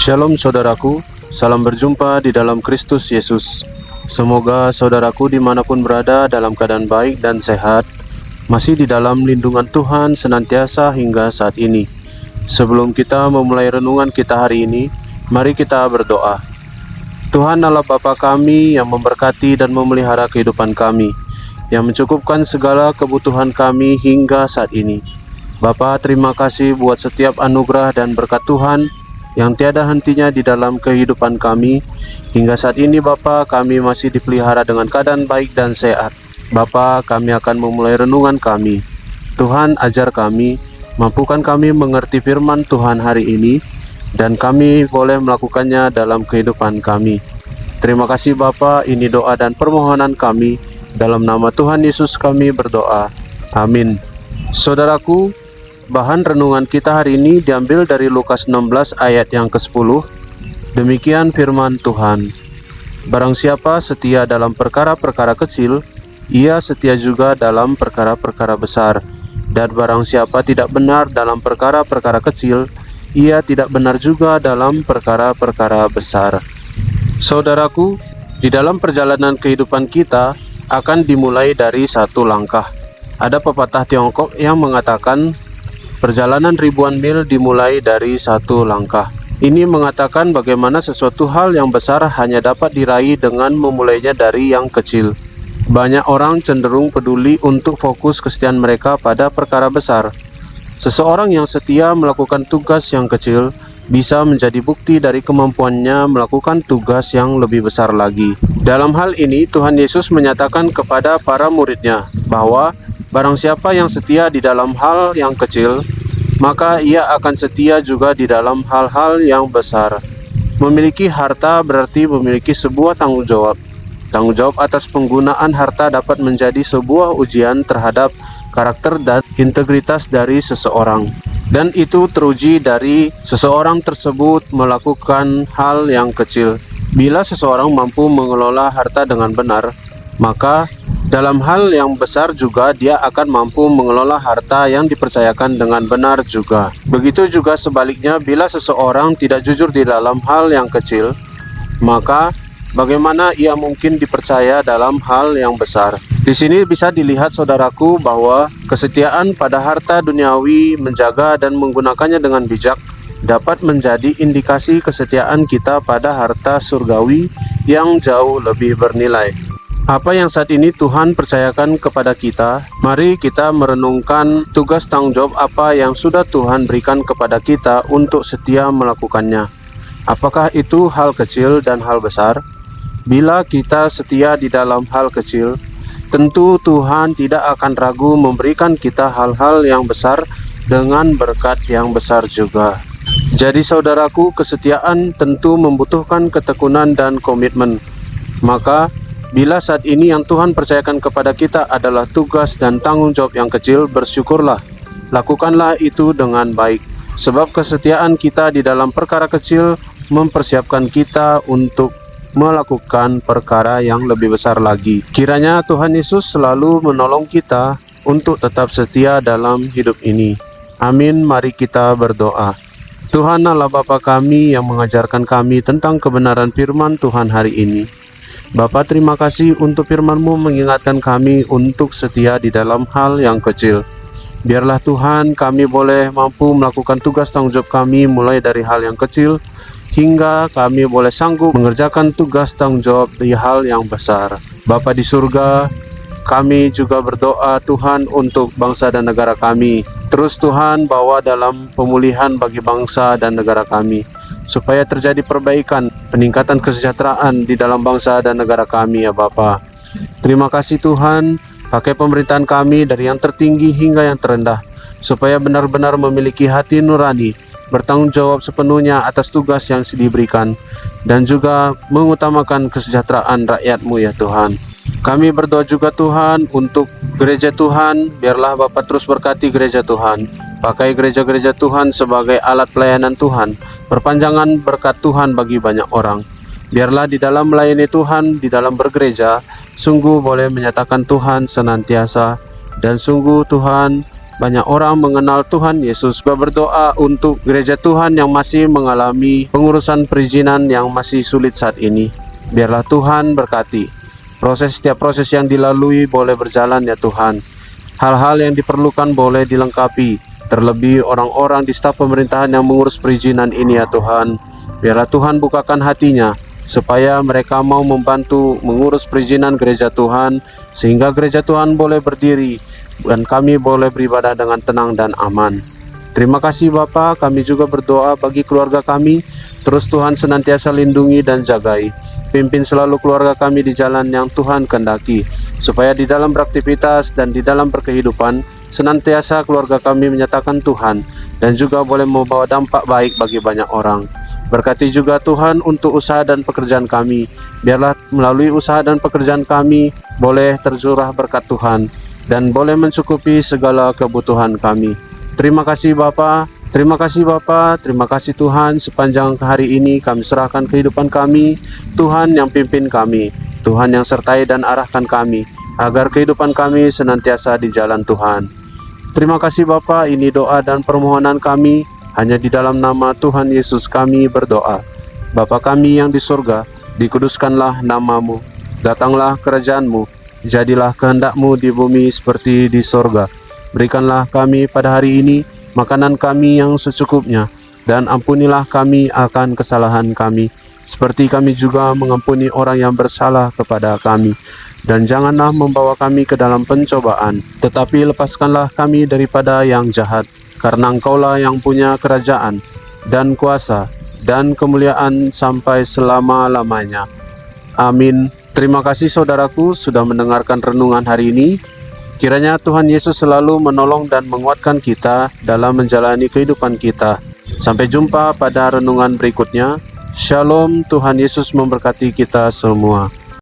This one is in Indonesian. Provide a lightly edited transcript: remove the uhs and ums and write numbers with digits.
Shalom saudaraku, salam berjumpa di dalam Kristus Yesus. Semoga saudaraku dimanapun berada dalam keadaan baik dan sehat, masih di dalam lindungan Tuhan senantiasa hingga saat ini. Sebelum kita memulai renungan kita hari ini, mari kita berdoa. Tuhan Allah Bapa kami yang memberkati dan memelihara kehidupan kami, yang mencukupkan segala kebutuhan kami hingga saat ini. Bapa, terima kasih buat setiap anugerah dan berkat Tuhan yang tiada hentinya di dalam kehidupan kami. Hingga saat ini Bapa, kami masih dipelihara dengan keadaan baik dan sehat. Bapa, kami akan memulai renungan kami. Tuhan, ajar kami, mampukan kami mengerti firman Tuhan hari ini, dan kami boleh melakukannya dalam kehidupan kami. Terima kasih Bapa, ini doa dan permohonan kami. Dalam nama Tuhan Yesus kami berdoa. Amin. Saudaraku, bahan renungan kita hari ini diambil dari Lukas 16 ayat yang ke-10. Demikian firman Tuhan. Barang siapa setia dalam perkara-perkara kecil, ia setia juga dalam perkara-perkara besar. Dan barang siapa tidak benar dalam perkara-perkara kecil, ia tidak benar juga dalam perkara-perkara besar. Saudaraku, di dalam perjalanan kehidupan kita akan dimulai dari satu langkah. Ada pepatah Tiongkok yang mengatakan, perjalanan ribuan mil dimulai dari satu langkah. Ini mengatakan bagaimana sesuatu hal yang besar hanya dapat diraih dengan memulainya dari yang kecil. Banyak orang cenderung peduli untuk fokus kesetiaan mereka pada perkara besar. Seseorang yang setia melakukan tugas yang kecil bisa menjadi bukti dari kemampuannya melakukan tugas yang lebih besar lagi. Dalam hal ini, Tuhan Yesus menyatakan kepada para murid-Nya bahwa barang siapa yang setia di dalam hal yang kecil, maka ia akan setia juga di dalam hal-hal yang besar. Memiliki harta berarti memiliki sebuah tanggung jawab. Tanggung jawab atas penggunaan harta dapat menjadi sebuah ujian terhadap karakter dan integritas dari seseorang. Dan itu teruji dari seseorang tersebut melakukan hal yang kecil. Bila seseorang mampu mengelola harta dengan benar, maka dalam hal yang besar juga dia akan mampu mengelola harta yang dipercayakan dengan benar juga. Begitu juga sebaliknya, bila seseorang tidak jujur di dalam hal yang kecil, maka bagaimana ia mungkin dipercaya dalam hal yang besar? Di sini bisa dilihat saudaraku bahwa kesetiaan pada harta duniawi, menjaga dan menggunakannya dengan bijak, dapat menjadi indikasi kesetiaan kita pada harta surgawi yang jauh lebih bernilai. Apa yang saat ini Tuhan percayakan kepada kita, mari kita merenungkan tugas tanggung jawab apa yang sudah Tuhan berikan kepada kita untuk setia melakukannya. Apakah itu hal kecil dan hal besar? Bila kita setia di dalam hal kecil, tentu Tuhan tidak akan ragu memberikan kita hal-hal yang besar dengan berkat yang besar juga. Jadi saudaraku, kesetiaan tentu membutuhkan ketekunan dan komitmen. Maka bila saat ini yang Tuhan percayakan kepada kita adalah tugas dan tanggung jawab yang kecil, bersyukurlah. Lakukanlah itu dengan baik. Sebab kesetiaan kita di dalam perkara kecil mempersiapkan kita untuk melakukan perkara yang lebih besar lagi. Kiranya Tuhan Yesus selalu menolong kita untuk tetap setia dalam hidup ini. Amin. Mari kita berdoa. Tuhan Allah Bapa kami yang mengajarkan kami tentang kebenaran firman Tuhan hari ini. Bapa, terima kasih untuk firman-Mu mengingatkan kami untuk setia di dalam hal yang kecil. Biarlah Tuhan kami boleh mampu melakukan tugas tanggung jawab kami mulai dari hal yang kecil, hingga kami boleh sanggup mengerjakan tugas tanggung jawab di hal yang besar. Bapa di surga, kami juga berdoa Tuhan untuk bangsa dan negara kami. Terus Tuhan bawa dalam pemulihan bagi bangsa dan negara kami, supaya terjadi perbaikan, peningkatan kesejahteraan di dalam bangsa dan negara kami ya Bapa. Terima kasih Tuhan, pakai pemerintahan kami dari yang tertinggi hingga yang terendah, supaya benar-benar memiliki hati nurani, bertanggung jawab sepenuhnya atas tugas yang diberikan, dan juga mengutamakan kesejahteraan rakyat-Mu ya Tuhan. Kami berdoa juga Tuhan untuk gereja Tuhan, biarlah Bapa terus berkati gereja Tuhan. Pakai gereja-gereja Tuhan sebagai alat pelayanan Tuhan, perpanjangan berkat Tuhan bagi banyak orang. Biarlah di dalam melayani Tuhan, di dalam bergereja, sungguh boleh menyatakan Tuhan senantiasa, dan sungguh Tuhan banyak orang mengenal Tuhan Yesus. Berdoa untuk gereja Tuhan yang masih mengalami pengurusan perizinan yang masih sulit saat ini. Biarlah Tuhan berkati. Setiap proses yang dilalui boleh berjalan ya Tuhan. Hal-hal yang diperlukan boleh dilengkapi. Terlebih orang-orang di staf pemerintahan yang mengurus perizinan ini ya Tuhan. Biarlah Tuhan bukakan hatinya supaya mereka mau membantu mengurus perizinan gereja Tuhan, sehingga gereja Tuhan boleh berdiri dan kami boleh beribadah dengan tenang dan aman. Terima kasih Bapa, kami juga berdoa bagi keluarga kami. Terus Tuhan senantiasa lindungi dan jagai. Pimpin selalu keluarga kami di jalan yang Tuhan kehendaki, supaya di dalam beraktivitas dan di dalam berkehidupan senantiasa keluarga kami menyatakan Tuhan dan juga boleh membawa dampak baik bagi banyak orang. Berkati juga Tuhan untuk usaha dan pekerjaan kami. Biarlah melalui usaha dan pekerjaan kami boleh tercurah berkat Tuhan dan boleh mencukupi segala kebutuhan kami. Terima kasih Bapa. Terima kasih Bapa, terima kasih Tuhan. Sepanjang hari ini kami serahkan kehidupan kami. Tuhan yang pimpin kami, Tuhan yang sertai dan arahkan kami, agar kehidupan kami senantiasa di jalan Tuhan. Terima kasih Bapa, ini doa dan permohonan kami. Hanya di dalam nama Tuhan Yesus kami berdoa. Bapa kami yang di surga, dikuduskanlah nama-Mu. Datanglah kerajaan-Mu, jadilah kehendak-Mu di bumi seperti di surga. Berikanlah kami pada hari ini makanan kami yang secukupnya, dan ampunilah kami akan kesalahan kami, seperti kami juga mengampuni orang yang bersalah kepada kami. Dan janganlah membawa kami ke dalam pencobaan, tetapi lepaskanlah kami daripada yang jahat, karena Engkaulah yang punya kerajaan, dan kuasa, dan kemuliaan sampai selama-lamanya. Amin. Terima kasih saudaraku sudah mendengarkan renungan hari ini. Kiranya Tuhan Yesus selalu menolong dan menguatkan kita dalam menjalani kehidupan kita. Sampai jumpa pada renungan berikutnya. Shalom, Tuhan Yesus memberkati kita semua.